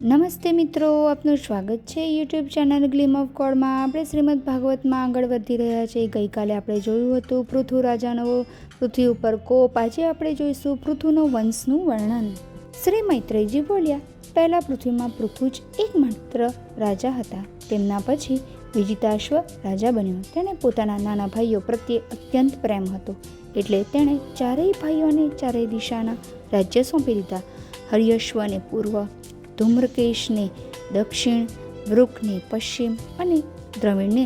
નમસ્તે મિત્રો, આપનું સ્વાગત છે યુટ્યુબ ચેનલ ગ્લીમ ઓફ ગોડમાં. આપણે શ્રીમદ ભાગવતમાં આગળ વધી રહ્યા છીએ. ગઈકાલે આપણે જોયું હતું પૃથુ રાજાનો પૃથ્વી ઉપર કોપ. આજે આપણે જોઈશું પૃથુનો વંશનું વર્ણન. શ્રી મૈત્રેયજી બોલ્યા, પહેલાં પૃથ્વીમાં પૃથુ જ એકમાત્ર રાજા હતા. તેમના પછી વિજિતાશ્વ રાજા બન્યો. તેણે પોતાના નાના ભાઈઓ પ્રત્યે અત્યંત પ્રેમ હતો, એટલે તેણે ચારેય ભાઈઓને ચારેય દિશાના રાજ્ય સોંપી દીધા. હર્યશ્વને પૂર્વ, ધૂમ્રકેશને દક્ષિણ, વૃકને પશ્ચિમ અને દ્રવિણને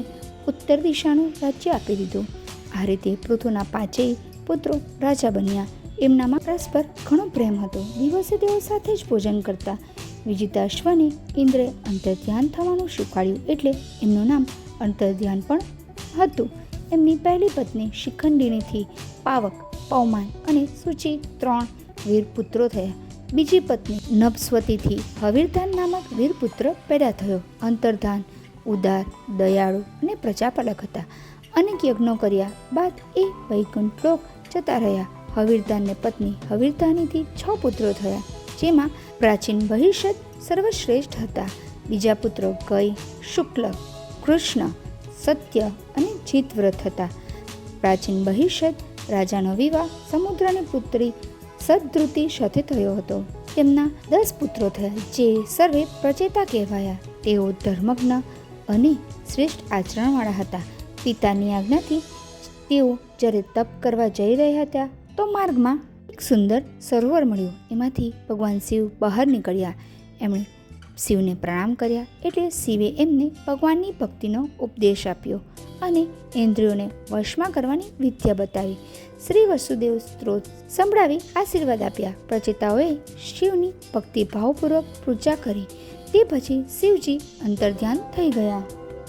ઉત્તર દિશાનું રાજ્ય આપી દીધું. આ રીતે પૃથુના પાંચેય પુત્રો રાજા બન્યા. એમનામાં પરસ્પર ઘણો પ્રેમ હતો. દિવસે તેઓ સાથે જ ભોજન કરતા. વિજિતાશ્વને ઇન્દ્રે અંતર્ધ્યાન થવાનું શીખવાડ્યું, એટલે એમનું નામ અંતર્ધ્યાન પણ હતું. એમની પહેલી પત્ની શિખંડિનીથી પાવક, પૌમાન અને સૂચિ 3 વીરપુત્રો થયા. બીજી પત્ની નભસ્વતીથી હવીરધાન નામક વીરપુત્ર પેદા થયો. અંતર્ધાન ઉદાર, દયાળુ અને પ્રજાપાલક હતા. અનેક યજ્ઞો કર્યા બાદ એ વૈકુંઠ લોક જતા રહ્યા. હવીરધાનને પત્ની હવીરધાનીથી 6 પુત્રો થયા, જેમાં પ્રાચીન બહિષદ સર્વશ્રેષ્ઠ હતા. બીજા પુત્રો ગય, શુક્લ, કૃષ્ણ, સત્ય અને જીતવ્રત હતા. પ્રાચીન બહિષદ રાજાનો વિવાહ સમુદ્રની પુત્રી સદ્ધૃતિ સાથે થયો હતો. તેમના 10 પુત્રો થયા, જે સર્વે પ્રચેતા કહેવાયા. તેઓ ધર્મજ્ઞ અને શ્રેષ્ઠ આચરણવાળા હતા. પિતાની આજ્ઞાથી તેઓ જ્યારે તપ કરવા જઈ રહ્યા હતા, તો માર્ગમાં એક સુંદર સરોવર મળ્યું. એમાંથી ભગવાન શિવ બહાર નીકળ્યા. એમણે શિવને પ્રણામ કર્યા, એટલે શિવે એમને ભગવાનની ભક્તિનો ઉપદેશ આપ્યો અને ઇન્દ્રિયોને વશમાં કરવાની વિદ્યા બતાવી. શ્રી વસુદેવ સ્ત્રોત સંભળાવી આશીર્વાદ આપ્યા. પ્રચેતાઓએ શિવની ભક્તિભાવપૂર્વક પૂજા કરી. તે પછી શિવજી અંતર્ધ્યાન થઈ ગયા.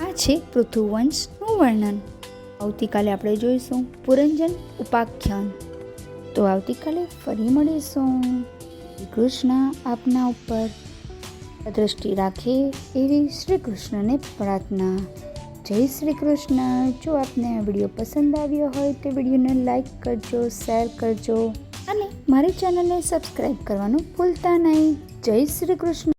આ છે પૃથુવંશનું વર્ણન. આવતીકાલે આપણે જોઈશું પુરંજન ઉપાખ્યાન. તો આવતીકાલે ફરી મળીશું. શ્રી કૃષ્ણ આપના ઉપર દ્રષ્ટિ રાખે એવી શ્રી કૃષ્ણને પ્રાર્થના. જય શ્રી કૃષ્ણ. જો આપને આ વિડીયો પસંદ આવ્યો હોય તો વિડીયોને લાઈક કરજો, શેર કરજો અને મારી ચેનલને સબસ્ક્રાઈબ કરવાનું ભૂલતા નહીં. જય શ્રી કૃષ્ણ.